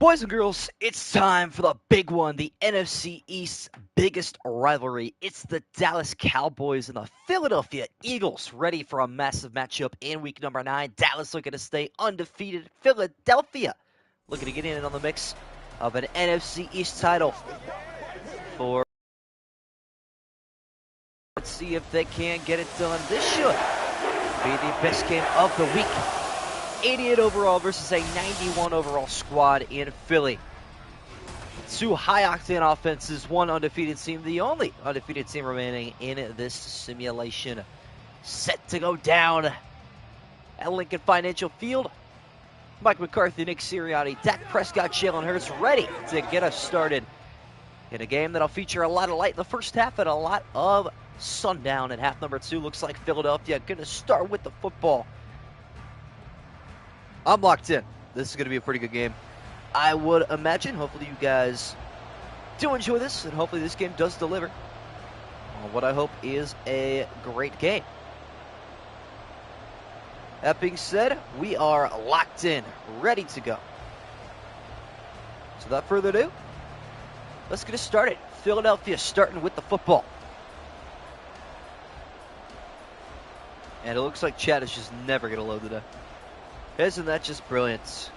Boys and girls, it's time for the big one, the NFC East's biggest rivalry. It's the Dallas Cowboys and the Philadelphia Eagles, ready for a massive matchup in week number 9. Dallas looking to stay undefeated. Philadelphia looking to get in on the mix of an NFC East title. Let's see if they can get it done. This should be the best game of the week. 88 overall versus a 91 overall squad in Philly. Two high-octane offenses, one undefeated team, the only undefeated team remaining in this simulation. Set to go down at Lincoln Financial Field. Mike McCarthy, Nick Sirianni, Dak Prescott, Jalen Hurts ready to get us started in a game that'll feature a lot of light in the first half and a lot of sundown in half number 2. Looks like Philadelphia going to start with the football. I'm locked in. This is going to be a pretty good game. I would imagine, hopefully you guys do enjoy this, and hopefully this game does deliver on what I hope is a great game. That being said, we are locked in, ready to go. So without further ado, let's get it started. Philadelphia starting with the football. And it looks like Chad is just never going to load today. Isn't that just brilliant?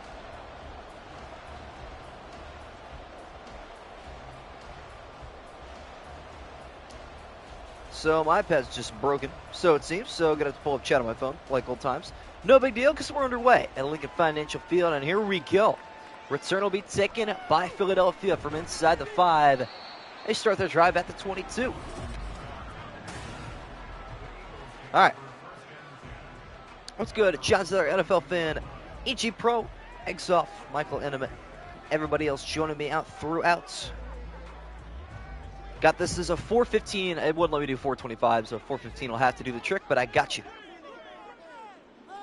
So my iPad's just broken, so it seems. So I'm going to have to pull up chat on my phone, like old times. No big deal, because we're underway at Lincoln Financial Field, and here we go. Return will be taken by Philadelphia from inside the 5. They start their drive at the 22. All right. What's good? John Zeller, NFL fan, EG Pro, Eggs Off, Michael Enema, everybody else joining me out throughout. Got this as a 415. It wouldn't let me do 425, so 415 will have to do the trick, but I got you.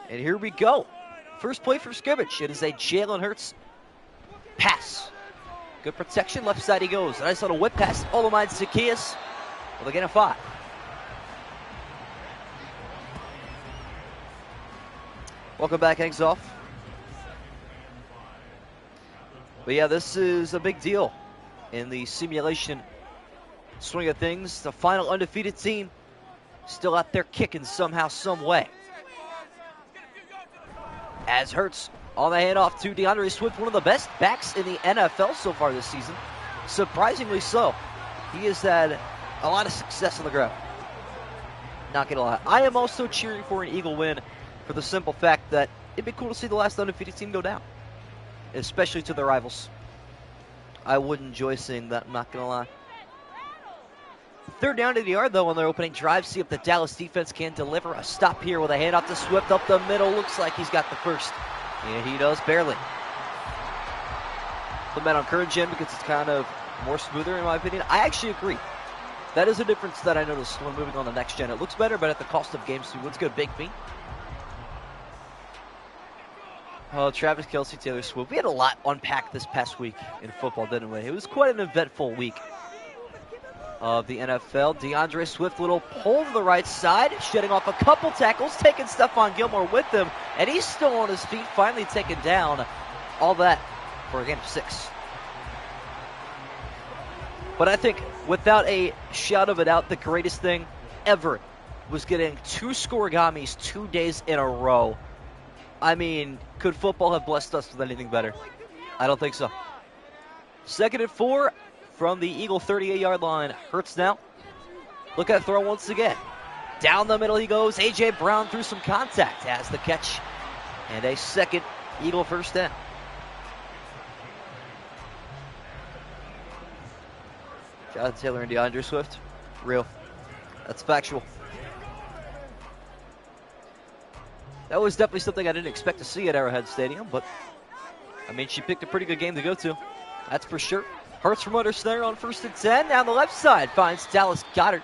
And here we go. First play for scrimmage. It is a Jalen Hurts pass. Good protection. Left side he goes. Nice little whip pass. Olamide Zacchaeus. Well, they get a 5. Welcome back, Eggs Off. But yeah, this is a big deal in the simulation swing of things. The final undefeated team still out there kicking somehow, some way. As Hurts on the handoff to DeAndre Swift, one of the best backs in the NFL so far this season. Surprisingly so. He has had a lot of success on the ground. Not gonna lie. I am also cheering for an Eagle win, for the simple fact that it'd be cool to see the last undefeated team go down, especially to their rivals. I would enjoy seeing that, I'm not going to lie. Third down to the yard, though, on their opening drive. See if the Dallas defense can deliver a stop here with a handoff to Swift up the middle. Looks like he's got the first. And he does, barely. Put that on current gen because it's kind of more smoother, in my opinion. I actually agree. That is a difference that I noticed when moving on the next gen. It looks better, but at the cost of games, too. Let's go, Big B. Oh, Travis Kelce, Taylor Swift. We had a lot unpacked this past week in football, didn't we? It was quite an eventful week of the NFL. DeAndre Swift, little pull to the right side, shedding off a couple tackles, taking Stephon Gilmore with him, and he's still on his feet, finally taken down. All that for a gain of 6. But I think, without a shadow of a doubt, the greatest thing ever was getting 2 scorigamis 2 days in a row. I mean, could football have blessed us with anything better? I don't think so. 2nd and 4 from the Eagle 38-yard line. Hurts now. Look at the throw once again. Down the middle he goes. A.J. Brown through some contact. Has the catch. And a second Eagle first down. Jonathan Taylor and DeAndre Swift. Real. That's factual. That was definitely something I didn't expect to see at Arrowhead Stadium, but, I mean, she picked a pretty good game to go to. That's for sure. Hurts from under center on 1st and 10. Down the left side finds Dallas Goedert,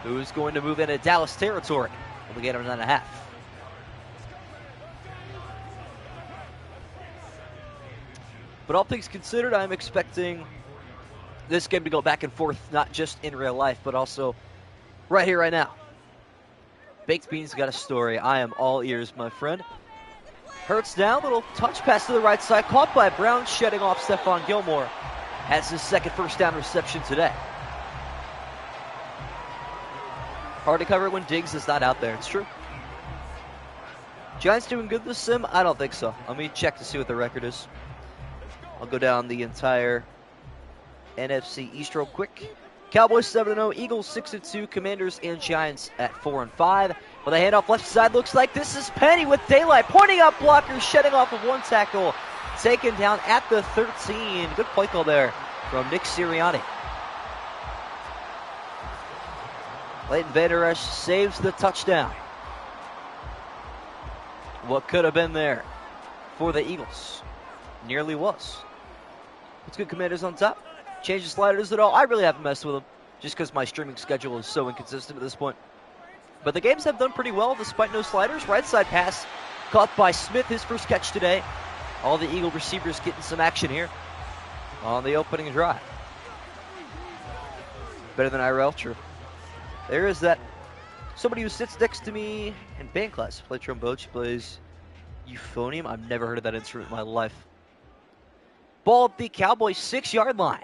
who's going to move into Dallas territory. We'll get him 9.5. But all things considered, I'm expecting this game to go back and forth, not just in real life, but also right here, right now. Baked Beans got a story. I am all ears, my friend. Hurts down, little touch pass to the right side, caught by Brown, shedding off Stephon Gilmore. Has his second first down reception today. Hard to cover when Diggs is not out there, it's true. Giants doing good this sim? I don't think so. Let me check to see what the record is. I'll go down the entire NFC East real quick. Cowboys 7-0, Eagles 6-2, Commanders and Giants at 4-5. With a handoff left side, looks like this is Penny with daylight, pointing out blockers, shedding off of one tackle, taken down at the 13. Good play call there from Nick Sirianni. Leighton Vander Esch saves the touchdown. What could have been there for the Eagles? Nearly was. Let's get Commanders on top. Change the sliders at all. I really haven't messed with them just because my streaming schedule is so inconsistent at this point. But the games have done pretty well despite no sliders. Right side pass caught by Smith, his first catch today. All the Eagle receivers getting some action here on the opening drive. Better than IRL, true. There is that somebody who sits next to me in band class. Play trombone, she plays euphonium. I've never heard of that instrument in my life. Ball at the Cowboys 6-yard line.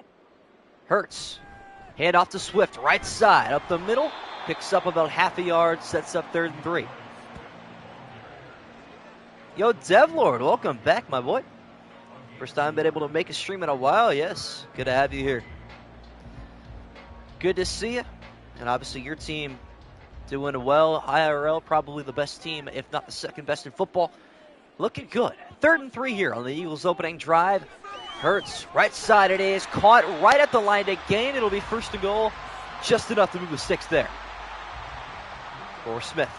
Hurts. Hand off to Swift, right side, up the middle. Picks up about half a yard, sets up 3rd and 3. Yo, Devlord, welcome back, my boy. First time been able to make a stream in a while. Yes, good to have you here. Good to see you. And obviously your team doing well. IRL, probably the best team, if not the second best in football. Looking good. 3rd and 3 here on the Eagles' opening drive. Hurts, right side it is. Caught right at the line to gain. It'll be 1st and goal. Just enough to move the sticks there for Smith.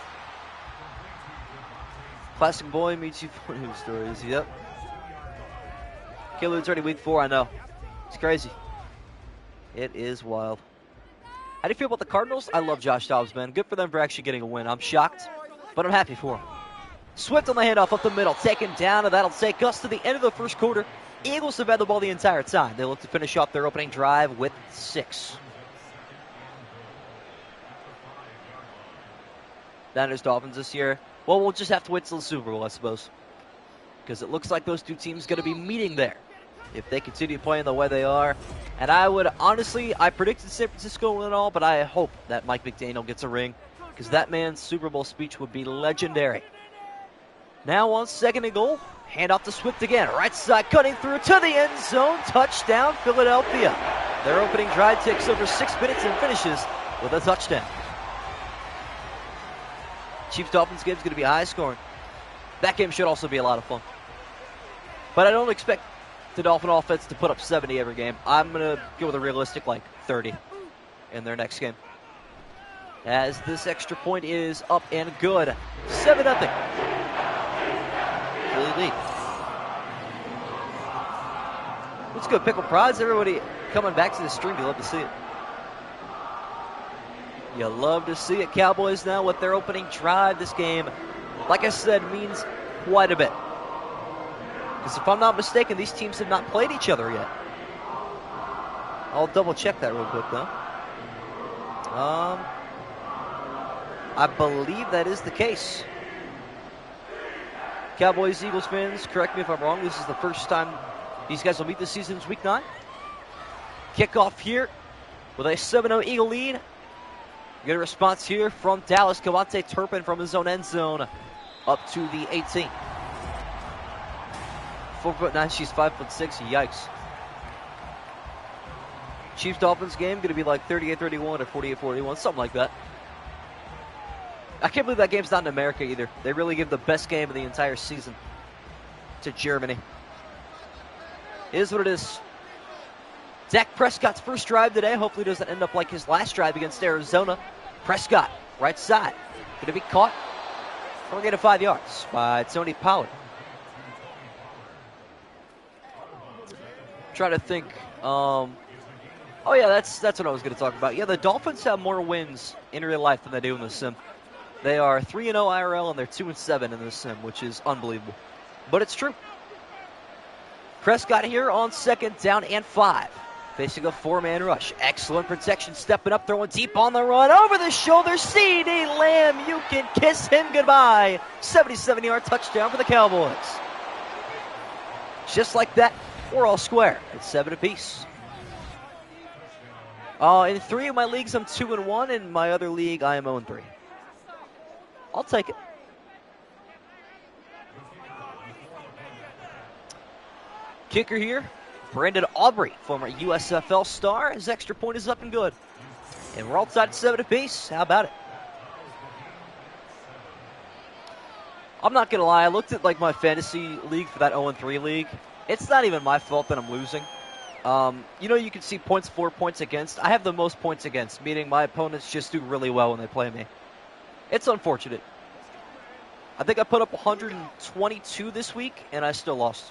Classic boy meets you for news stories. Yep. It's already week 4, I know. It's crazy. It is wild. How do you feel about the Cardinals? I love Josh Dobbs, man. Good for them for actually getting a win. I'm shocked, but I'm happy for him. Swift on the handoff up the middle, taken down, and that'll take us to the end of the first quarter. Eagles have had the ball the entire time. They look to finish off their opening drive with 6. Niners Dolphins this year. Well, we'll just have to wait till the Super Bowl, I suppose. Because it looks like those two teams are going to be meeting there if they continue playing the way they are. And I would, honestly, I predicted San Francisco and all, but I hope that Mike McDaniel gets a ring. Because that man's Super Bowl speech would be legendary. Now on 2nd and goal. Hand off to Swift again. Right side cutting through to the end zone. Touchdown, Philadelphia. Their opening drive takes over 6 minutes and finishes with a touchdown. Chiefs-Dolphins game is going to be high scoring. That game should also be a lot of fun. But I don't expect the Dolphin offense to put up 70 every game. I'm going to go with a realistic, 30 in their next game. As this extra point is up and good. 7-0. Philly lead. Let's go, Pickle Prods. Everybody coming back to the stream. You love to see it. You love to see it. Cowboys now with their opening drive. This game, like I said, means quite a bit. Because if I'm not mistaken, these teams have not played each other yet. I'll double check that real quick, though. I believe that is the case. Cowboys, Eagles fans, correct me if I'm wrong. This is the first time these guys will meet this season. It's week 9. Kickoff here with a 7-0 Eagle lead. Good response here from Dallas. Kawante Turpin from his own end zone up to the 18. 4'9", she's 5'6". Yikes. Chiefs-Dolphins game going to be like 38-31 or 48-41, something like that. I can't believe that game's not in America either. They really give the best game of the entire season to Germany. It is what it is. Dak Prescott's first drive today. Hopefully doesn't end up like his last drive against Arizona. Prescott, right side. Going to be caught for a gain of 5 yards by Tony Pollard. Trying to think. Oh, yeah, that's what I was going to talk about. Yeah, the Dolphins have more wins in real life than they do in the sim. They are 3-0 IRL, and they're 2-7 in the sim, which is unbelievable. But it's true. Prescott here on 2nd down and 5. Facing a 4-man rush. Excellent protection. Stepping up, throwing deep on the run. Over the shoulder. C.D. Lamb. You can kiss him goodbye. 77-yard touchdown for the Cowboys. Just like that, we're all square. It's 7 apiece. In 3 of my leagues, I'm 2-1. In my other league, I am 0-3. I'll take it. Kicker here, Brandon Aubrey, former USFL star. His extra point is up and good. And we're all tied at 7 apiece. How about it? I'm not going to lie. I looked at my fantasy league for that 0-3 league. It's not even my fault that I'm losing. You can see points for, points against. I have the most points against, meaning my opponents just do really well when they play me. It's unfortunate. I think I put up 122 this week, and I still lost.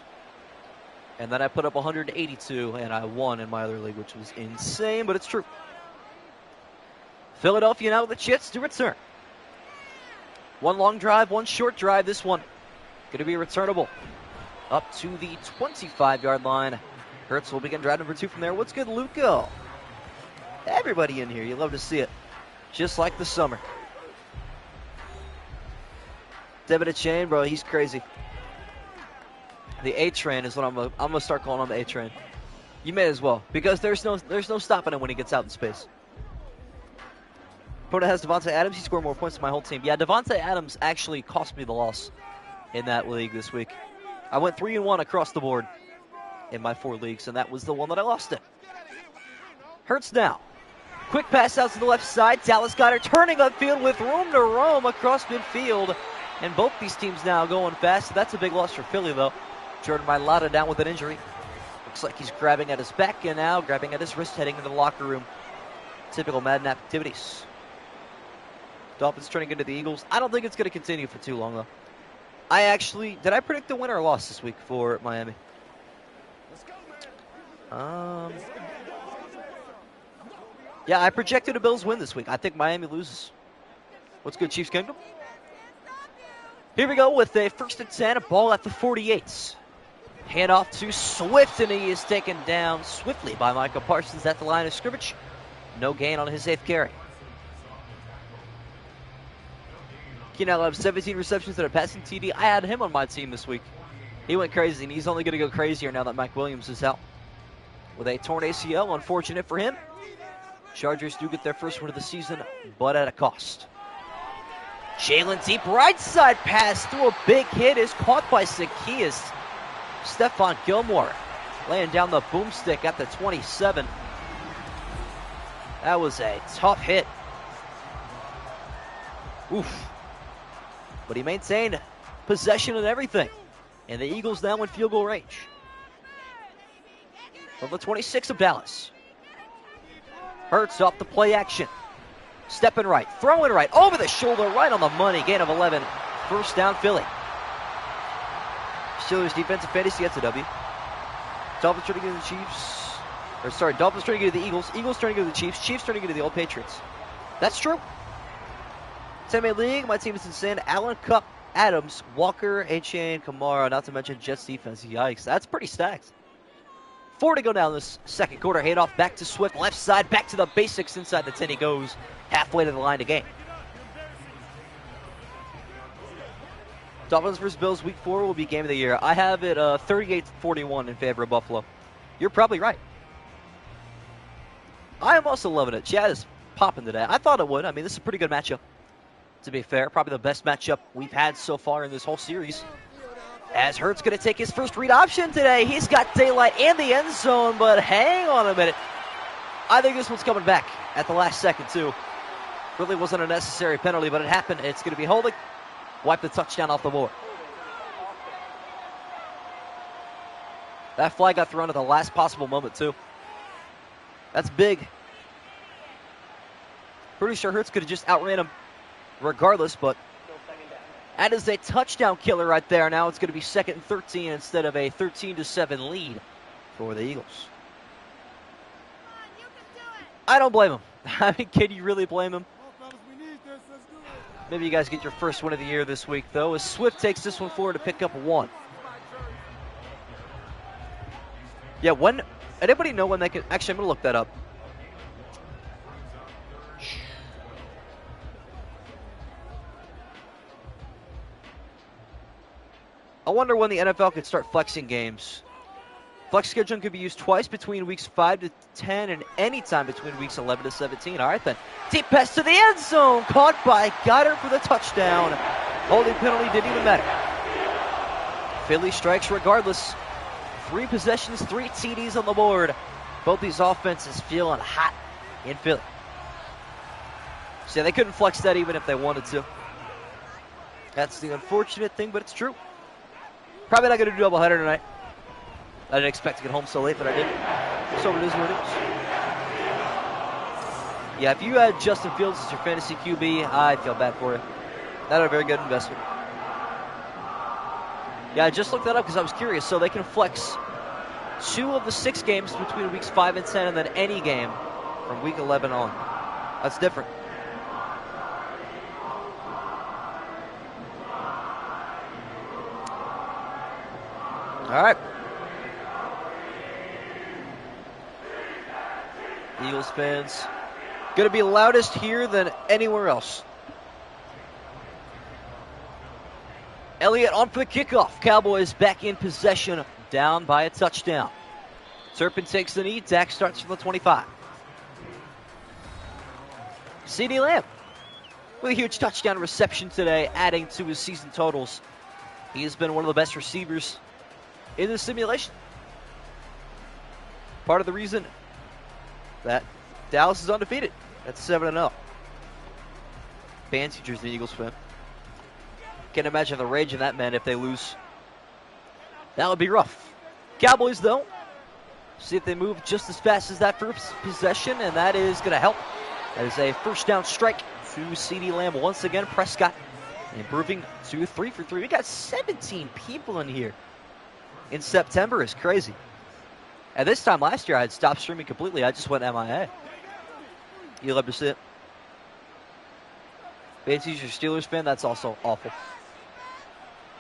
And then I put up 182, and I won in my other league, which was insane, but it's true. Philadelphia now with the chance to return. 1 long drive, 1 short drive. This one going to be returnable up to the 25-yard line. Hurts will begin drive number 2 from there. What's good, Luco? Everybody in here. You love to see it. Just like the summer. Devin Chain, bro, he's crazy. The A-Train is what I'm going to start calling him, the A-Train. You may as well, because there's no stopping him when he gets out in space. Opponent has Devontae Adams. He scored more points than my whole team. Yeah, Devontae Adams actually cost me the loss in that league this week. I went 3-1 across the board in my 4 leagues, and that was the one that I lost in. Hurts now. Quick pass out to the left side. Dallas Goedert turning upfield with room to roam across midfield. And both these teams now going fast. That's a big loss for Philly, though. Jordan Mailata down with an injury. Looks like he's grabbing at his back and now grabbing at his wrist, heading into the locker room. Typical Madden activities. Dolphins turning into the Eagles. I don't think it's going to continue for too long, though. Did I predict the winner or loss this week for Miami? Yeah, I projected a Bills win this week. I think Miami loses. What's good, Chiefs Kingdom? Here we go with a 1st and 10, a ball at the 48. Hand off to Swift, and he is taken down swiftly by Micah Parsons at the line of scrimmage. No gain on his 8th carry. Keenan Allen, 17 receptions and a passing TD. I had him on my team this week. He went crazy, and he's only going to go crazier now that Mike Williams is out. With a torn ACL, unfortunate for him. Chargers do get their first win of the season, but at a cost. Jalen deep right side pass through a big hit is caught by Zacchaeus. Stephon Gilmore laying down the boomstick at the 27. That was a tough hit. Oof. But he maintained possession and everything. And the Eagles now in field goal range. From the 26 of Dallas. Hurts off the play action. Stepping right, throwing right, over the shoulder, right on the money. Gain of 11. First down, Philly. Steelers defensive fantasy, that's a W. Dolphins turning into the Chiefs. Dolphins turning into the Eagles. Eagles turning into the Chiefs. Chiefs turning into the old Patriots. That's true. 10-man league, my team is insane. Allen, Kupp, Adams, Walker, A-Chain, Kamara, not to mention Jets defense. Yikes, that's pretty stacked. 4 to go down this second quarter. Handoff back to Swift, left side, back to the basics inside the 10. He goes halfway to the line to gain. Dolphins versus Bills week 4 will be game of the year. I have it 38-41 in favor of Buffalo. You're probably right. I am also loving it. Chad is popping today. I thought it would. I mean, this is a pretty good matchup, to be fair. Probably the best matchup we've had so far in this whole series. As Hurts going to take his first read option today. He's got daylight and the end zone, but hang on a minute. I think this one's coming back at the last second, too. Really wasn't a necessary penalty, but it happened. It's going to be holding. Wipe the touchdown off the board. That flag got thrown at the last possible moment, too. That's big. Pretty sure Hurts could have just outran him regardless, but that is a touchdown killer right there. Now it's going to be 2nd and 13 instead of a 13-7 lead for the Eagles. I don't blame him. I mean, can you really blame him? Maybe you guys get your first win of the year this week, though, as Swift takes this one forward to pick up 1. Yeah, when Anybody know when they can? Actually, I'm going to look that up. I wonder when the NFL could start flexing games. Flex scheduling could be used twice between weeks 5 to 10 and any time between weeks 11 to 17. All right, then. Deep pass to the end zone. Caught by Goddard for the touchdown. Holding penalty didn't even matter. Philly strikes regardless. 3 possessions, 3 TDs on the board. Both these offenses feeling hot in Philly. So they couldn't flex that even if they wanted to. That's the unfortunate thing, but it's true. Probably not going to do doubleheader tonight. I didn't expect to get home so late, but I did. So it is what it is. Yeah, if you had Justin Fields as your fantasy QB, I feel bad for you. Not a very good investment. Yeah, I just looked that up because I was curious. So they can flex 2 of the 6 games between weeks 5 and 10, and then any game from week 11 on. That's different. All right. Eagles fans going to be loudest here than anywhere else. Elliott on for the kickoff. Cowboys back in possession, down by a touchdown. Turpin takes the knee. Dak starts from the 25. CeeDee Lamb with a huge touchdown reception today, adding to his season totals. He has been one of the best receivers in the simulation. Part of the reason that Dallas is undefeated. That's 7-0. Band teacher's the Eagles fan. Can't imagine the rage in that man if they lose. That would be rough. Cowboys, though, see if they move just as fast as that first possession, and that is going to help. That is a first down strike to CeeDee Lamb once again. Prescott improving to 3 for 3. We got 17 people in here in September. Is crazy. At this time last year, I had stopped streaming completely. I just went MIA. You love to see it. Fancy's your Steelers fan, that's also awful.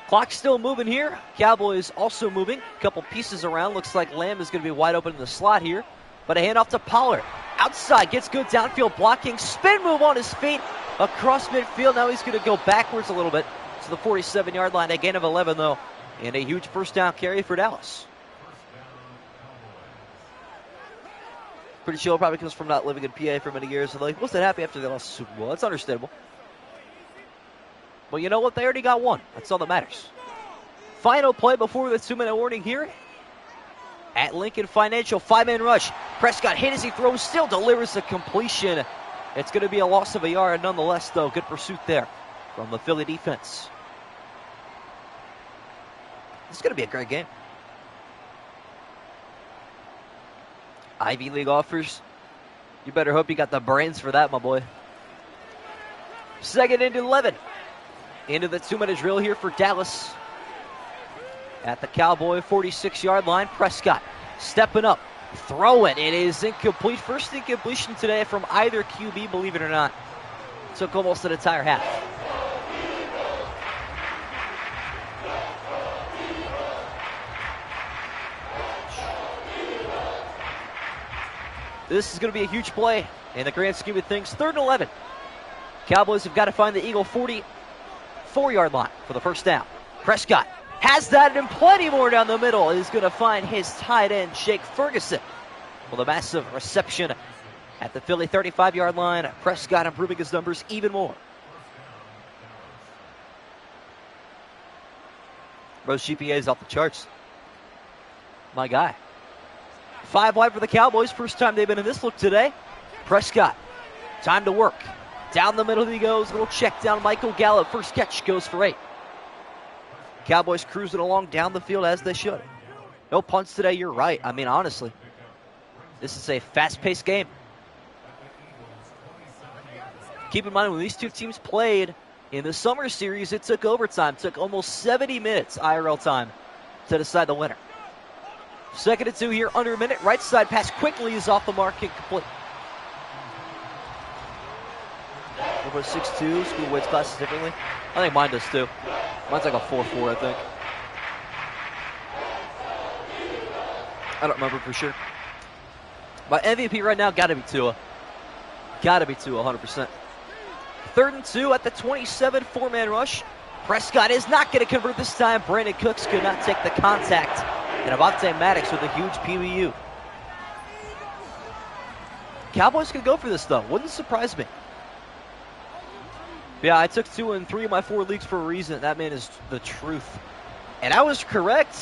Clock's still moving here. Cowboys also moving. A couple pieces around. Looks like Lamb is going to be wide open in the slot here. But a handoff to Pollard. Outside, gets good downfield blocking. Spin move on his feet. Across midfield. Now he's going to go backwards a little bit to the 47-yard line. A gain of 11, though. And a huge first down carry for Dallas. Pretty sure it probably comes from not living in PA for many years. So like, wasn't happy after they lost the Super Bowl. That's understandable. Well, you know what? They already got one. That's all that matters. Final play before the 2-minute warning here at Lincoln Financial. 5-man rush. Prescott hit as he throws, still delivers a completion. It's going to be a loss of a yard nonetheless, though. Good pursuit there from the Philly defense. It's going to be a great game. Ivy League offers. You better hope you got the brains for that, my boy. Second and 11. Into the 2-minute drill here for Dallas. At the Cowboy 46-yard line, Prescott stepping up, throwing. It is incomplete. First incompletion today from either QB, believe it or not. Took almost an entire half. This is going to be a huge play in the grand scheme of things. 3rd and 11. Cowboys have got to find the Eagle 44-yard line for the first down. Prescott has that and plenty more down the middle. Is going to find his tight end, Jake Ferguson, with a massive reception at the Philly 35-yard line. Prescott improving his numbers even more. Bro's GPA is off the charts. My guy. 5 wide for the Cowboys. First time they've been in this look today. Prescott, time to work. Down the middle he goes. Little check down. Michael Gallup. First catch goes for 8. Cowboys cruising along down the field as they should. No punts today. You're right. I mean, honestly, this is a fast-paced game. Keep in mind, when these two teams played in the summer series, it took overtime. It took almost 70 minutes IRL time to decide the winner. 2nd and 2 here, under a minute. Right side pass quickly is off the mark, incomplete. Over 6'2", school weights classes differently. I think mine does too. Mine's like a 4'4", I think. I don't remember for sure. My MVP right now got to be Tua. Got to be Tua, 100%. 3rd and 2 at the 27, 4-man rush. Prescott is not going to convert this time. Brandon Cooks could not take the contact. And Avonte Maddox with a huge PBU. Cowboys could go for this, though. Wouldn't surprise me. Yeah, I took 2 and 3 of my 4 leagues for a reason. That man is the truth. And I was correct.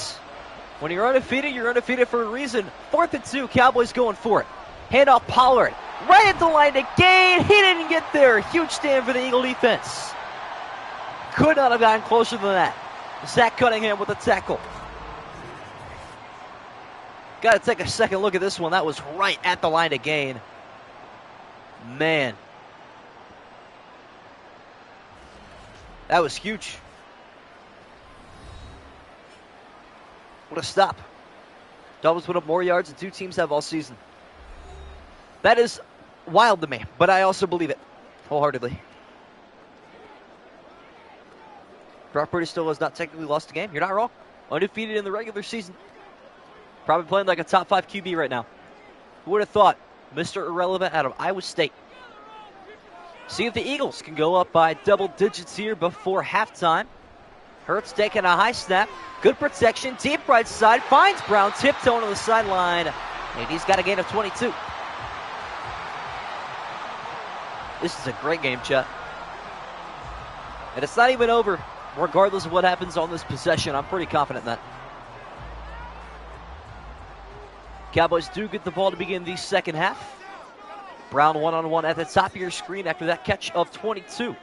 When you're undefeated for a reason. 4th and 2, Cowboys going for it. Hand off Pollard. Right at the line to gain. He didn't get there. Huge stand for the Eagle defense. Could not have gotten closer than that. Zach Cunningham with a tackle. Got to take a second look at this one. That was right at the line to gain. Man. That was huge. What a stop. Dolphins put up more yards than 2 teams have all season. That is wild to me, but I also believe it wholeheartedly. Brock Purdy still has not technically lost a game. You're not wrong. Undefeated in the regular season. Probably playing like a top 5 QB right now. Who would have thought? Mr. Irrelevant out of Iowa State. See if the Eagles can go up by double digits here before halftime. Hurts taking a high snap. Good protection. Deep right side. Finds Brown. Tiptoeing on the sideline. And he's got a gain of 22. This is a great game, Chet. And it's not even over, regardless of what happens on this possession. I'm pretty confident in that. Cowboys do get the ball to begin the second half. Brown one-on-one at the top of your screen after that catch of 22.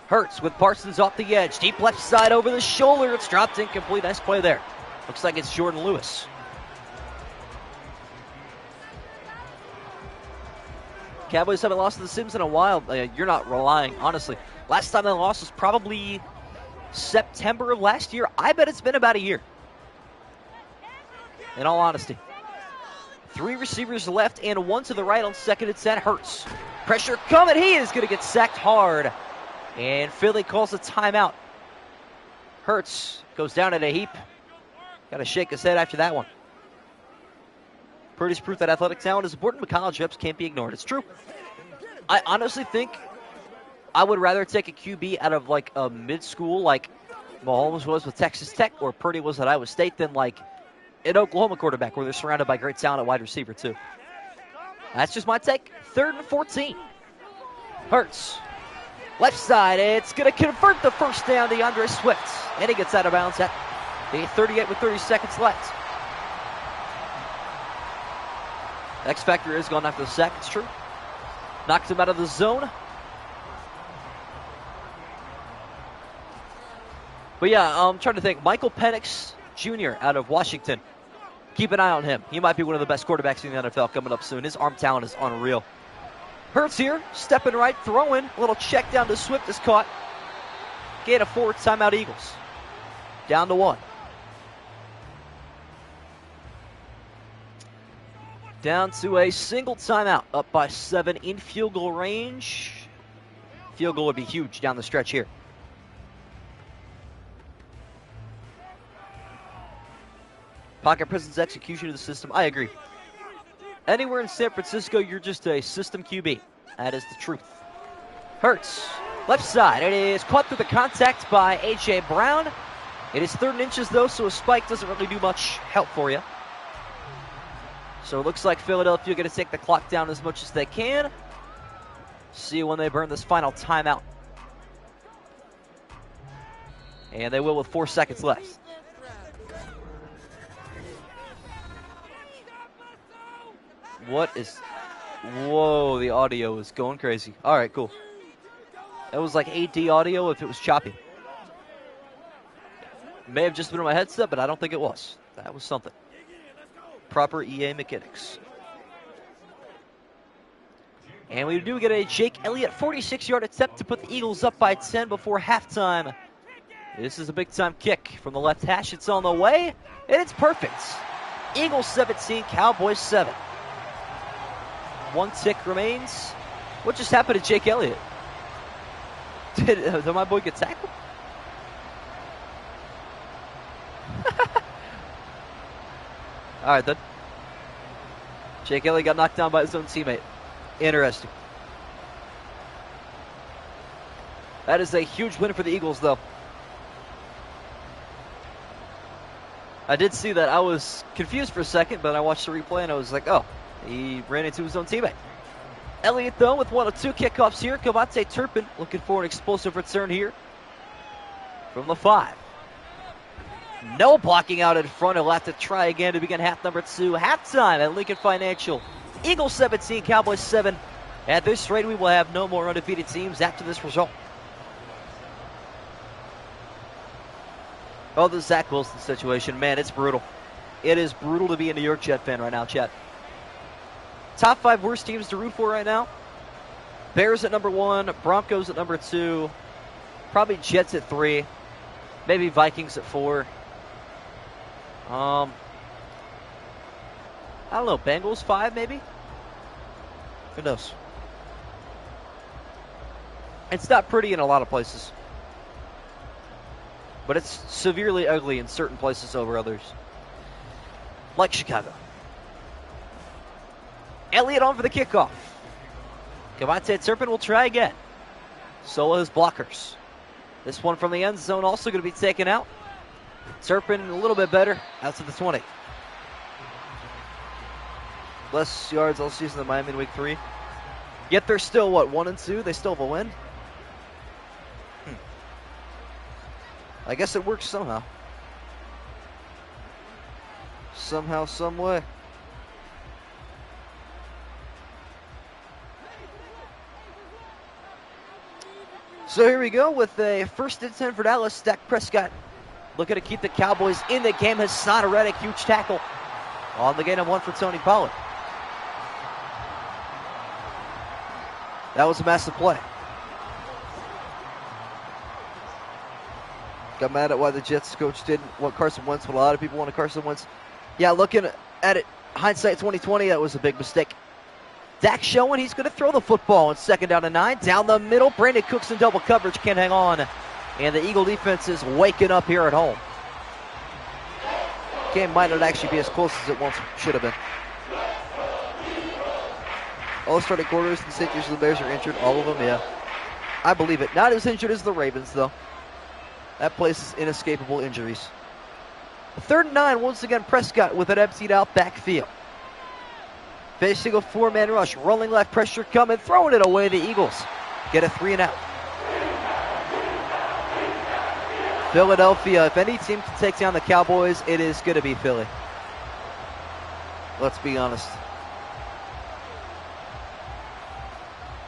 Hurts with Parsons off the edge. Deep left side over the shoulder. It's dropped incomplete. Nice play there. Looks like it's Jordan Lewis. Cowboys haven't lost to the Sims in a while. You're not relying, honestly. Last time they lost was probably September of last year. I bet it's been about a year. In all honesty. 3 receivers left and 1 to the right on 2nd and 10. Hurts. Pressure coming. He is going to get sacked hard. And Philly calls a timeout. Hurts goes down in a heap. Got to shake his head after that one. Purdy's proof that athletic talent is important, but college reps can't be ignored. It's true. I honestly think I would rather take a QB out of like a mid-school like Mahomes was with Texas Tech or Purdy was at Iowa State than like an Oklahoma quarterback where they're surrounded by great talent at wide receiver too. That's just my take. 3rd and 14. Hurts. Left side. It's going to convert the first down to DeAndre Swift. And he gets out of bounds at the 38 with 30 seconds left. X Factor is gone after the sack. It's true. Knocks him out of the zone. But yeah, I'm trying to think. Michael Penix Jr. out of Washington. Keep an eye on him. He might be one of the best quarterbacks in the NFL coming up soon. His arm talent is unreal. Hurts here, stepping right, throwing. A little check down to Swift is caught. Gain of 4, timeout Eagles. Down to 1. Down to a single timeout, up by 7 in field goal range. Field goal would be huge down the stretch here. Pocket presence execution of the system. I agree. Anywhere in San Francisco, you're just a system QB. That is the truth. Hurts. Left side. It is caught through the contact by A.J. Brown. It is 3rd and inches, though, so a spike doesn't really do much help for you. So it looks like Philadelphia going to take the clock down as much as they can. See when they burn this final timeout. And they will with 4 seconds left. What is... Whoa, the audio is going crazy. All right, cool. That was like AD audio if it was choppy. May have just been on my headset, but I don't think it was. That was something. Proper EA mechanics. And we do get a Jake Elliott 46-yard attempt to put the Eagles up by 10 before halftime. This is a big-time kick from the left hash. It's on the way, and it's perfect. Eagles 17, Cowboys 7. 1 tick remains. What just happened to Jake Elliott? Did my boy get tackled? All right, then. Jake Elliott got knocked down by his own teammate. Interesting. That is a huge win for the Eagles, though. I did see that. I was confused for a second, but I watched the replay and I was like, oh, he ran into his own teammate. Elliott, though, with one of two kickoffs here. Cavante Turpin looking for an explosive return here from the 5. No blocking out in front. He'll have to try again to begin half number 2. Halftime at Lincoln Financial. Eagles 17, Cowboys 7. At this rate, we will have no more undefeated teams after this result. Oh, the Zach Wilson situation. Man, it's brutal. It is brutal to be a New York Jet fan right now, Chet. Top 5 worst teams to root for right now. Bears at number 1. Broncos at number 2. Probably Jets at 3. Maybe Vikings at 4. I don't know. Bengals 5, maybe? Who knows? It's not pretty in a lot of places. But it's severely ugly in certain places over others. Like Chicago. Elliott on for the kickoff. Cavante Turpin will try again. Solo his blockers. This one from the end zone also going to be taken out. Turpin a little bit better. Out to the 20. Less yards all season than Miami in week 3. Yet they're still, what, 1-2? They still have a win? I guess it works somehow. Somehow, some way. So here we go with a 1st and 10 for Dallas. Dak Prescott looking to keep the Cowboys in the game. Hassan Reddick, huge tackle on the gain of 1 for Tony Pollard. That was a massive play. Got mad at why the Jets coach didn't want Carson Wentz, but a lot of people wanted Carson Wentz. Yeah, looking at it, hindsight 2020, that was a big mistake. Dak showing he's going to throw the football on 2nd down and 9. Down the middle, Brandon Cooks in double coverage, can't hang on. And the Eagle defense is waking up here at home. Game might not actually be as close as it once should have been. All the starting quarters and safeties of the Bears are injured, all of them, yeah. I believe it. Not as injured as the Ravens, though. That place is inescapable injuries. 3rd and 9, once again, Prescott with an emptied out backfield. Facing a 4-man rush, rolling left, pressure coming, throwing it away. The Eagles get a 3 and out. Philadelphia, if any team can take down the Cowboys, it is going to be Philly. Let's be honest.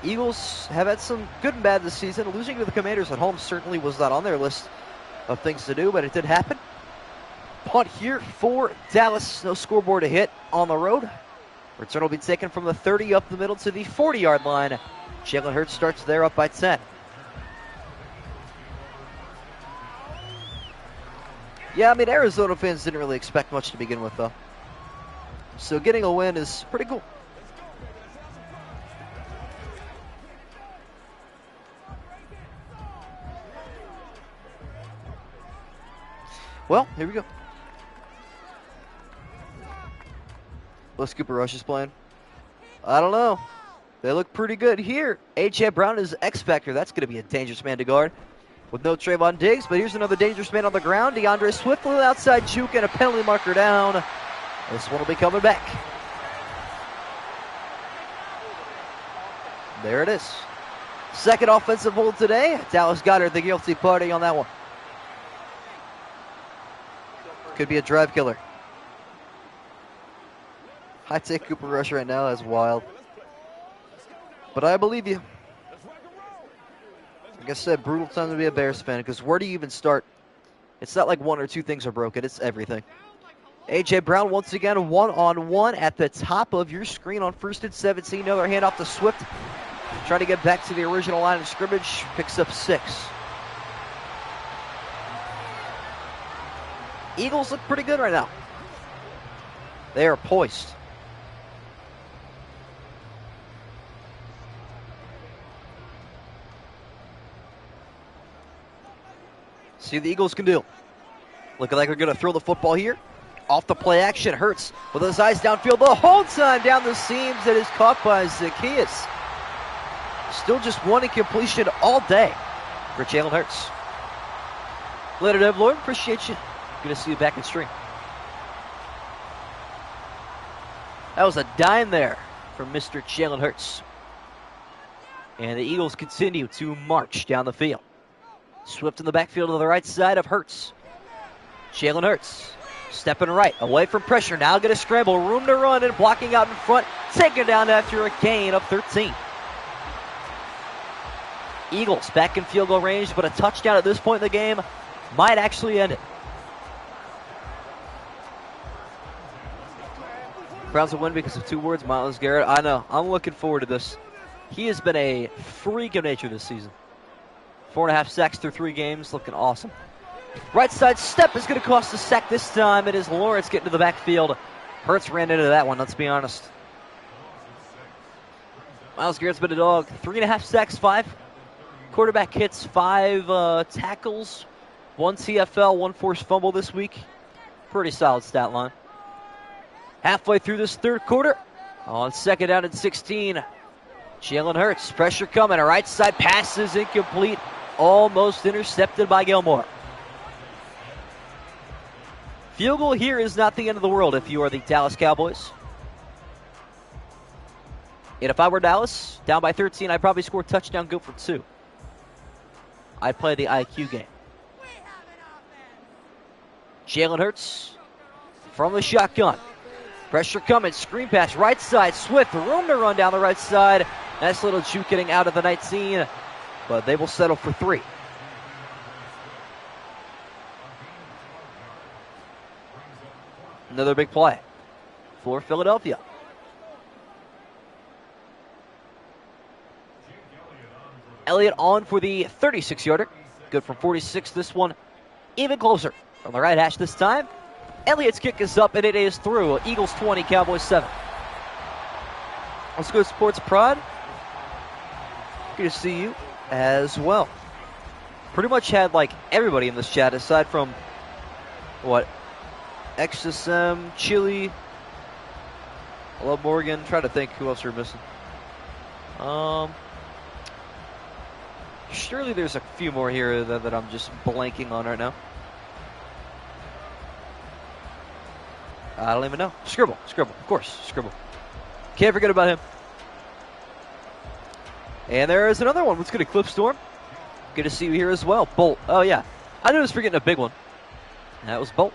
Eagles have had some good and bad this season. Losing to the Commanders at home certainly was not on their list of things to do, but it did happen. Punt here for Dallas. No scoreboard to hit on the road. Return will be taken from the 30 up the middle to the 40-yard line. Jalen Hurts starts there up by 10. Yeah, I mean, Arizona fans didn't really expect much to begin with, though. So getting a win is pretty cool. Well, here we go. What's Cooper Rush is playing? I don't know. They look pretty good here. A.J. Brown is X Factor. That's going to be a dangerous man to guard. With no Trayvon Diggs, but here's another dangerous man on the ground. DeAndre Swift with an outside juke and a penalty marker down. This one will be coming back. There it is. Second offensive hold today. Dallas Goedert, the guilty party on that one. Could be a drive killer. I take Cooper Rush right now. That's wild. But I believe you. Like I said, brutal time to be a Bears fan, because where do you even start? It's not like one or two things are broken. It's everything. A.J. Brown once again one-on-one at the top of your screen on 1st and 17. Another handoff to Swift. Trying to get back to the original line of scrimmage. Picks up 6. Eagles look pretty good right now. They are poised. See what the Eagles can do. Looking like they're going to throw the football here. Off the play action, Hurts with his eyes downfield the whole time down the seams. It is caught by Zacchaeus. Still just one incompletion all day for Jalen Hurts. Later, Dev Lloyd, appreciate you. Good to see you back in stream. That was a dime there from Mr. Jalen Hurts. And the Eagles continue to march down the field. Swift in the backfield to the right side of Hurts. Jalen Hurts stepping right, away from pressure. Now get a scramble, room to run, and blocking out in front. Taken down after a gain of 13. Eagles back in field goal range, but a touchdown at this point in the game might actually end it. Browns will win because of 2 words, Myles Garrett. I know. I'm looking forward to this. He has been a freak of nature this season. 4.5 sacks through 3 games, looking awesome. Right side step is going to cost a sack this time. It is Lawrence getting to the backfield. Hurts ran into that one, let's be honest. Myles Garrett's been a dog. 3.5 sacks, 5 quarterback hits, 5 tackles, 1 TFL, 1 forced fumble this week. Pretty solid stat line. Halfway through this third quarter, on 2nd down and 16, Jalen Hurts, pressure coming, a right side pass is incomplete, almost intercepted by Gilmore. Field goal here is not the end of the world if you are the Dallas Cowboys. And if I were Dallas, down by 13, I'd probably score a touchdown, go for 2. I'd play the IQ game. Jalen Hurts from the shotgun. Pressure coming, screen pass, right side, Swift, room to run down the right side. Nice little juke getting out of the 19, but they will settle for 3. Another big play for Philadelphia. Elliott on for the 36-yarder. Good from 46 this one. Even closer from the right hash this time. Elliott's kick is up, and it is through. Eagles 20, Cowboys 7. Let's go to Sports Prod. Good to see you as well. Pretty much had like everybody in this chat aside from what? XSM, Chili, I love Morgan. Trying to think who else we're missing. Surely there's a few more here that I'm just blanking on right now. I don't even know. Scribble, of course, Scribble. Can't forget about him. And there is another one. Let's get a Clip Storm. Good to see you here as well. Bolt. Oh, yeah. I knew I was forgetting a big one. That was Bolt.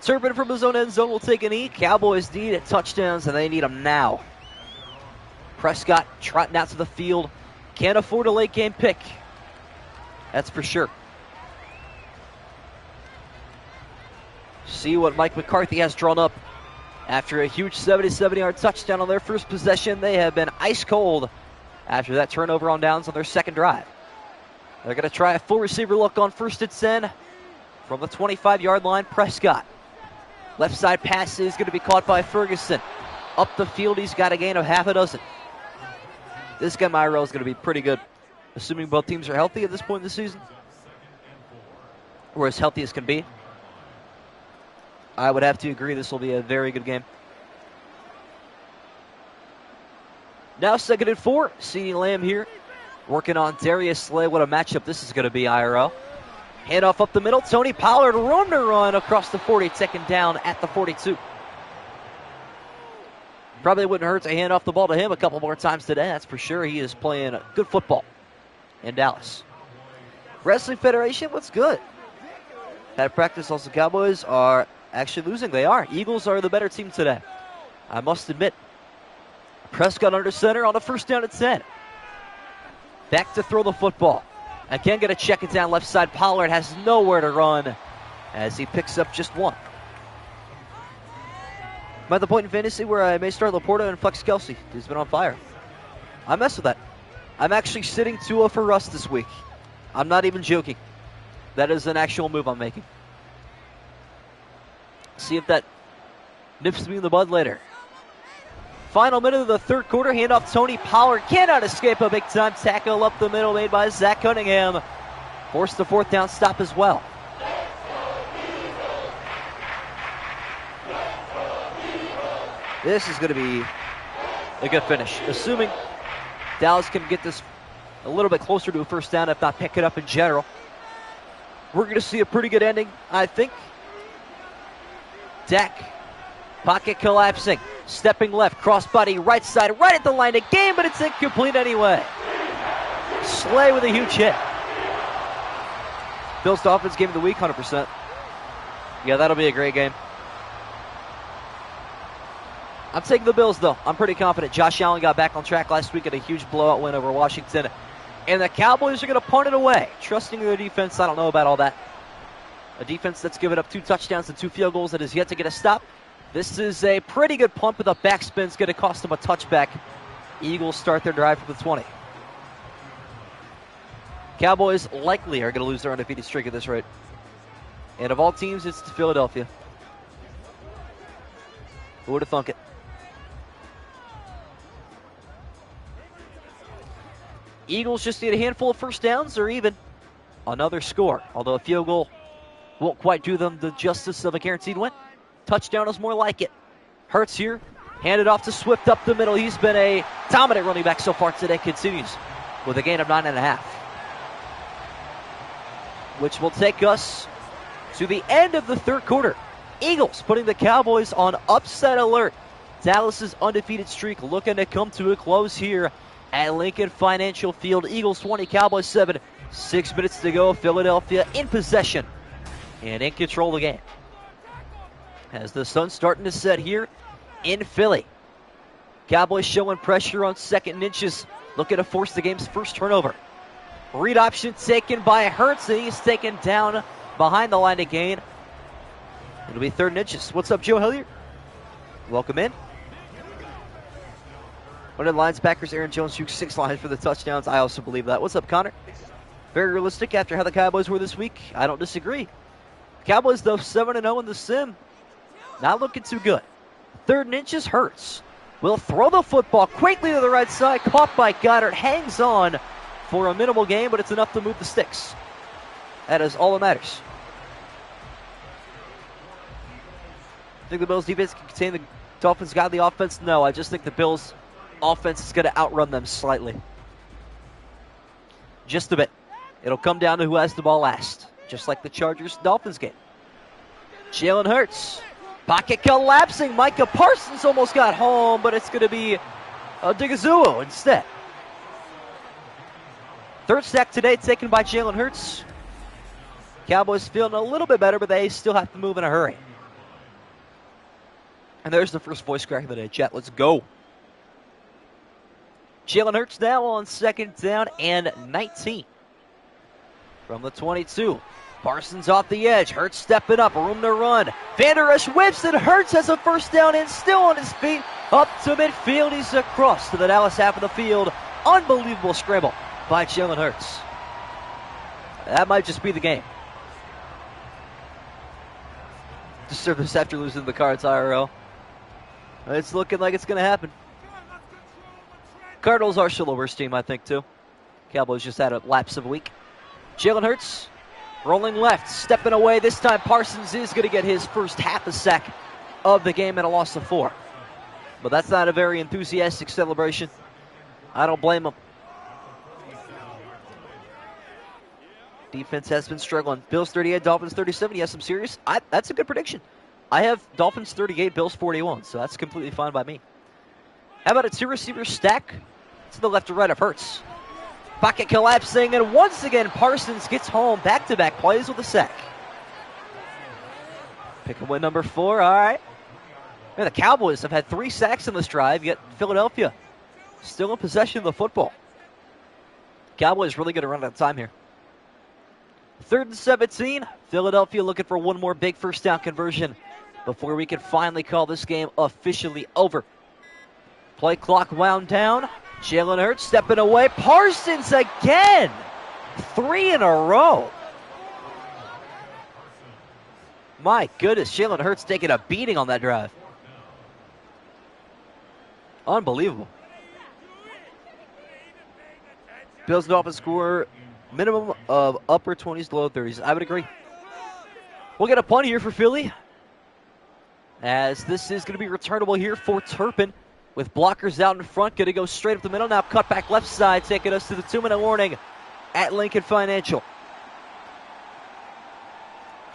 Turpin from his own end zone will take a knee. Cowboys need touchdowns, and they need them now. Prescott trotting out to the field. Can't afford a late game pick. That's for sure. See what Mike McCarthy has drawn up. After a huge 77-yard touchdown on their first possession, they have been ice cold after that turnover on downs on their second drive. They're going to try a full receiver look on 1st and 10 from the 25-yard line. Prescott. Left side pass is going to be caught by Ferguson. Up the field, he's got a gain of half a dozen. This guy, Myro, is going to be pretty good, assuming both teams are healthy at this point in the season. Or as healthy as can be. I would have to agree this will be a very good game. Now 2nd and 4. CeeDee Lamb here. Working on Darius Slay. What a matchup this is going to be, IRL. Handoff up the middle. Tony Pollard, room to run across the 40. Taken down at the 42. Probably wouldn't hurt to hand off the ball to him a couple more times today. That's for sure. He is playing good football in Dallas. Wrestling Federation, what's good? Had practice. Also, Cowboys are actually losing. They are. Eagles are the better team today, I must admit. Prescott under center on a 1st down at 10. Back to throw the football. Again, going to check it down left side. Pollard has nowhere to run as he picks up just 1. I'm at the point in fantasy where I may start Laporta and flex Kelsey. He's been on fire. I mess with that. I'm actually sitting Tua for Russ this week. I'm not even joking. That is an actual move I'm making. See if that nips me in the bud later. Final minute of the third quarter. Handoff Tony Pollard. Cannot escape a big-time tackle up the middle made by Zach Cunningham. Forced the 4th down stop as well. This is going to be a good finish. Assuming Dallas can get this a little bit closer to a first down, if not pick it up in general. We're going to see a pretty good ending, I think. Dak, pocket collapsing, stepping left, crossbody right side, right at the line of game, but it's incomplete anyway. Slay with a huge hit. Bills Dolphins game of the week, 100%. Yeah, that'll be a great game. I'm taking the Bills, though. I'm pretty confident. Josh Allen got back on track last week at a huge blowout win over Washington. And the Cowboys are going to punt it away. Trusting their defense, I don't know about all that. A defense that's given up 2 touchdowns and 2 field goals that has yet to get a stop. This is a pretty good punt with a backspin. It's going to cost them a touchback. Eagles start their drive from the 20. Cowboys likely are going to lose their undefeated streak at this rate. And of all teams, it's Philadelphia. Who would have thunk it? Eagles just need a handful of first downs or even another score. Although a field goal won't quite do them the justice of a guaranteed win. Touchdown is more like it. Hurts here. Handed off to Swift up the middle. He's been a dominant running back so far today. Continues with a gain of 9.5. Which will take us to the end of the third quarter. Eagles putting the Cowboys on upset alert. Dallas's undefeated streak looking to come to a close here at Lincoln Financial Field. Eagles 20, Cowboys 7. 6 minutes to go. Philadelphia in possession and in control of the game. As the sun's starting to set here in Philly. Cowboys showing pressure on 2nd and inches. Looking to force the game's first turnover. Read option taken by Hurts, and he's taken down behind the line of gain. It'll be 3rd and inches. What's up, Joe Hilliard? Welcome in. One of the linebackers, Aaron Jones, took 6 lines for the touchdowns. I also believe that. What's up, Connor? Very realistic after how the Cowboys were this week. I don't disagree. Cowboys, though, 7-0 in the sim. Not looking too good. 3rd and inches, Hurts will throw the football quickly to the right side. Caught by Goddard. Hangs on for a minimal gain, but it's enough to move the sticks. That is all that matters. Think the Bills' defense can contain the Dolphins' godly offense? No, I just think the Bills' offense is going to outrun them slightly. Just a bit. It'll come down to who has the ball last, just like the Chargers-Dolphins game. Jalen Hurts. Pocket collapsing. Micah Parsons almost got home, but it's going to be Digazoo instead. 3rd sack today taken by Jalen Hurts. Cowboys feeling a little bit better, but they still have to move in a hurry. And there's the first voice crack of the day. Chat, let's go. Jalen Hurts now on 2nd down and 19. From the 22. Parsons off the edge. Hurts stepping up. Room to run. Vander Esch whips and Hurts has a first down and still on his feet. Up to midfield. He's across to the Dallas half of the field. Unbelievable scramble by Jalen Hurts. That might just be the game. Disservice after losing the Cards IRL. It's looking like it's going to happen. Cardinals are still the worst team, I think, too. Cowboys just had a lapse of a week. Jalen Hurts rolling left, stepping away. This time Parsons is going to get his first half a sack of the game and a loss of 4. But that's not a very enthusiastic celebration. I don't blame him. Defense has been struggling. Bills 38, Dolphins 37. Yes, I'm serious. That's a good prediction. I have Dolphins 38, Bills 41, so that's completely fine by me. How about a 2-receiver stack to the left or right of Hurts? Pocket collapsing, and once again, Parsons gets home. Back-to-back plays with a sack. Pick and win number 4, all right. Man, the Cowboys have had 3 sacks in this drive, yet Philadelphia still in possession of the football. Cowboys really going to run out of time here. 3rd and 17. Philadelphia looking for one more big first down conversion before we can finally call this game officially over. Play clock wound down. Jalen Hurts stepping away. Parsons again. 3 in a row. My goodness, Jalen Hurts taking a beating on that drive. Unbelievable. Bills and Dolphins score minimum of upper 20s, low 30s. I would agree. We'll get a punt here for Philly. as this is going to be returnable here for Turpin. With blockers out in front, going to go straight up the middle. Now cut back left side, taking us to the 2-minute warning at Lincoln Financial.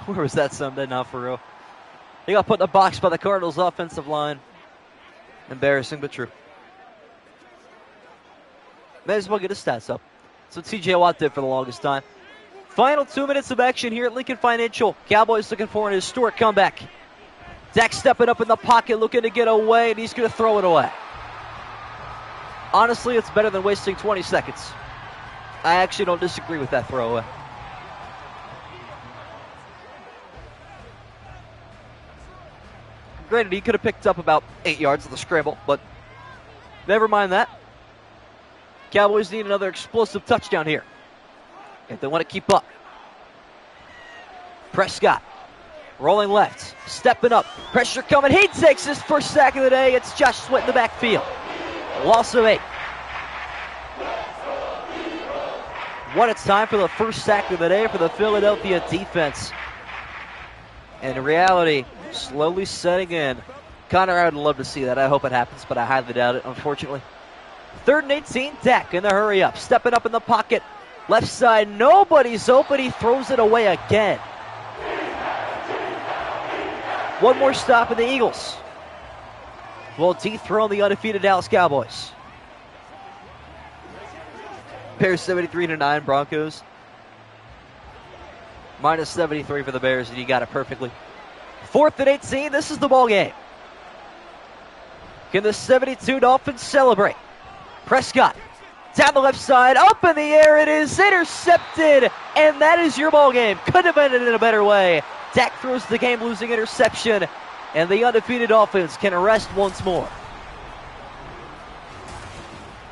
Where was that Sunday now for real? He got put in the box by the Cardinals' offensive line. Embarrassing, but true. May as well get his stats up. That's what TJ Watt did for the longest time. Final 2 minutes of action here at Lincoln Financial. Cowboys looking for an historic comeback. Dak stepping up in the pocket, looking to get away, and he's going to throw it away. Honestly, it's better than wasting 20 seconds. I actually don't disagree with that throwaway. Granted, he could have picked up about 8 yards of the scramble, but never mind that. Cowboys need another explosive touchdown here if they want to keep up. Prescott rolling left, stepping up, pressure coming. He takes his first sack of the day. It's Josh Sweat in the backfield. Loss of 8. What a time for the first sack of the day for the Philadelphia defense. And in reality, slowly setting in. Connor, I would love to see that. I hope it happens, but I highly doubt it, unfortunately. 3rd and 18, Dak in the hurry up. Stepping up in the pocket. Left side, nobody's open. He throws it away again. One more stop and the Eagles will dethrone the undefeated Dallas Cowboys. Bears 73-9, Broncos. Minus 73 for the Bears, and you got it perfectly. 4th and 18, this is the ball game. Can the 72 Dolphins celebrate? Prescott down the left side, up in the air, it is intercepted, and that is your ball game. Couldn't have ended in a better way. Dak throws the game-losing interception, and the undefeated Dolphins can rest once more.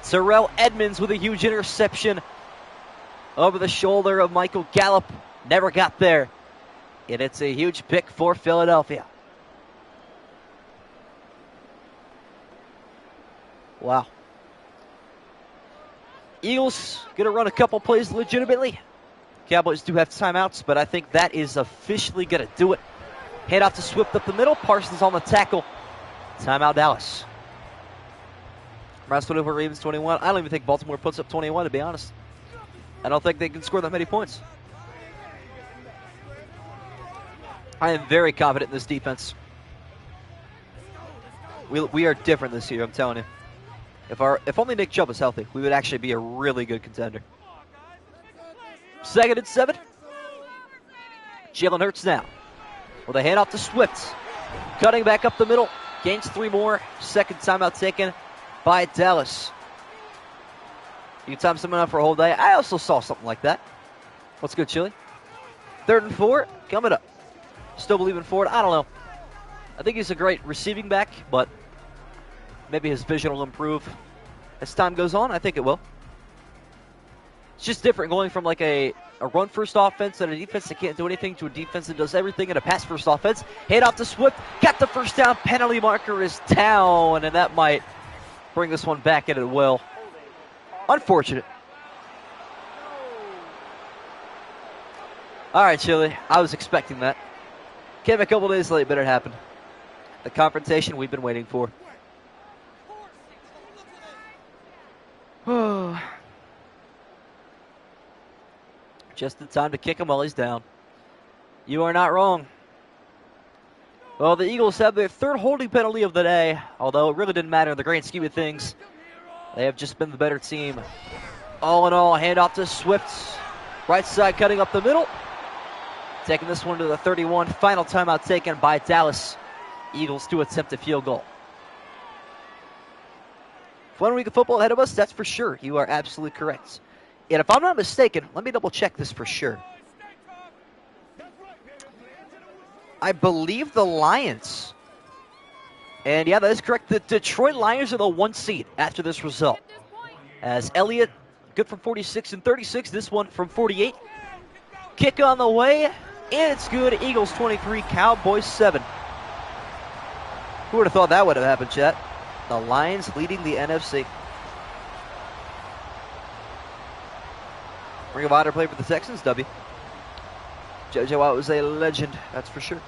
Terrell Edmonds with a huge interception over the shoulder of Michael Gallup. Never got there, and it's a huge pick for Philadelphia. Wow. Eagles going to run a couple plays legitimately. Cowboys do have timeouts, but I think that is officially going to do it. Hand off to Swift up the middle. Parsons on the tackle. Timeout, Dallas. Browns 24, Ravens 21. I don't even think Baltimore puts up 21, to be honest. I don't think they can score that many points. I am very confident in this defense. We are different this year, I'm telling you. If only Nick Chubb was healthy, we would actually be a really good contender. 2nd and 7. Jalen Hurts now with a handoff to Swift. Cutting back up the middle. Gains 3 more. Second timeout taken by Dallas. You can time someone up for a whole day. I also saw something like that. What's good, Chili? 3rd and 4. Coming up. Still believe in Ford? I don't know. I think he's a great receiving back, but maybe his vision will improve as time goes on. I think it will. It's just different going from like a run-first offense and a defense that can't do anything to a defense that does everything in a pass-first offense. Hand off to Swift. Got the first down. Penalty marker is down, and that might bring this one back, and it will. Unfortunate. All right, Chili. I was expecting that. Came a couple days late, but it happened. The confrontation we've been waiting for. Just in time to kick him while he's down. You are not wrong. Well, the Eagles have their 3rd holding penalty of the day, although it really didn't matter in the grand scheme of things. They have just been the better team. All in all, handoff to Swift. Right side cutting up the middle. Taking this one to the 31. Final timeout taken by Dallas. Eagles to attempt a field goal. Fun week of football ahead of us, that's for sure. You are absolutely correct. And if I'm not mistaken, let me double check this for sure. I believe the Lions. And yeah, that is correct. The Detroit Lions are the 1 seed after this result. As Elliott, good from 46 and 36. This one from 48. Kick on the way. And it's good. Eagles 23, Cowboys 7. Who would have thought that would have happened, chat? The Lions leading the NFC. Ring of Honor play for the Texans, W. J.J. Watt was a legend, that's for sure.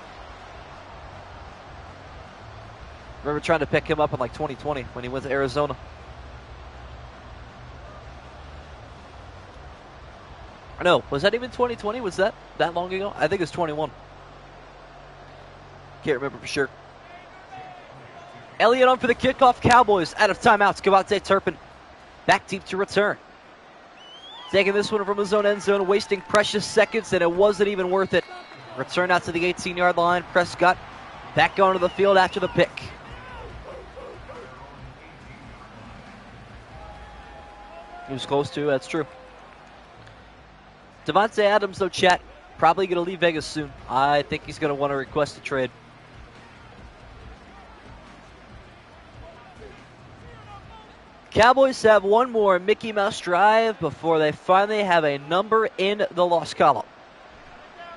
Remember trying to pick him up in like 2020 when he went to Arizona. No, was that even 2020? Was that long ago? I think it was 21. Can't remember for sure. Elliott on for the kickoff. Cowboys out of timeouts. Cavante Turpin back deep to return. Taking this one from his own end zone, wasting precious seconds, and it wasn't even worth it. Return out to the 18-yard line. Prescott back onto the field after the pick. He was close to, that's true. Devontae Adams, though, chat, probably going to leave Vegas soon. I think he's going to want to request a trade. Cowboys have one more Mickey Mouse drive before they finally have a number in the loss column.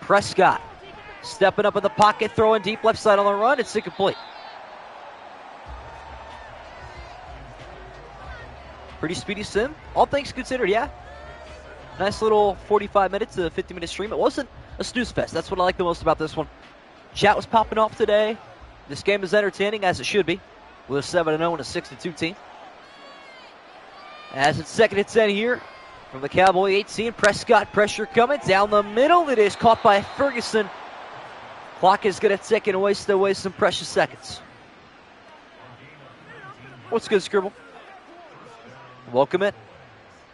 Prescott stepping up in the pocket, throwing deep left side on the run. It's incomplete. Pretty speedy sim, all things considered, yeah. Nice little 45 minutes to 50-minute stream. It wasn't a snooze fest. That's what I like the most about this one. Chat was popping off today. This game is entertaining, as it should be, with a 7-0 and a 6-2 team. As it's 2nd and 10 here from the Cowboy 18. Prescott, pressure coming down the middle. It is caught by Ferguson. Clock is going to tick and waste away some precious seconds. What's good, Scribble? Welcome in.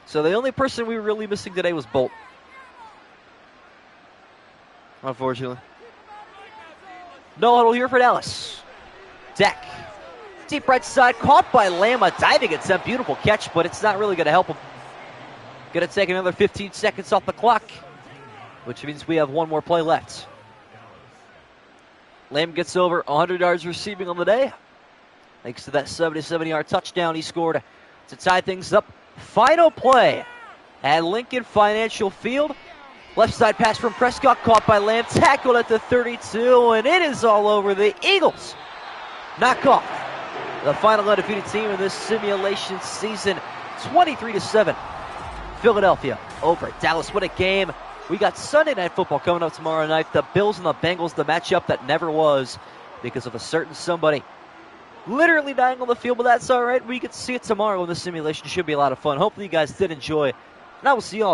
So the only person we were really missing today was Bolt. Unfortunately. No huddle here for Dallas. Dak. Deep right side, caught by Lamb. A diving attempt, beautiful catch, but it's not really going to help him. Going to take another 15 seconds off the clock, which means we have one more play left. Lamb gets over 100 yards receiving on the day. Thanks to that 77-yard touchdown he scored to tie things up. Final play at Lincoln Financial Field. Left side pass from Prescott, caught by Lamb, tackled at the 32, and it is all over. The Eagles knock off the final undefeated team in this simulation season, 23-7. Philadelphia over Dallas. What a game. We got Sunday Night Football coming up tomorrow night. The Bills and the Bengals, the matchup that never was because of a certain somebody literally dying on the field, but that's all right. We get to see it tomorrow in the simulation. Should be a lot of fun. Hopefully you guys did enjoy, and I will see you all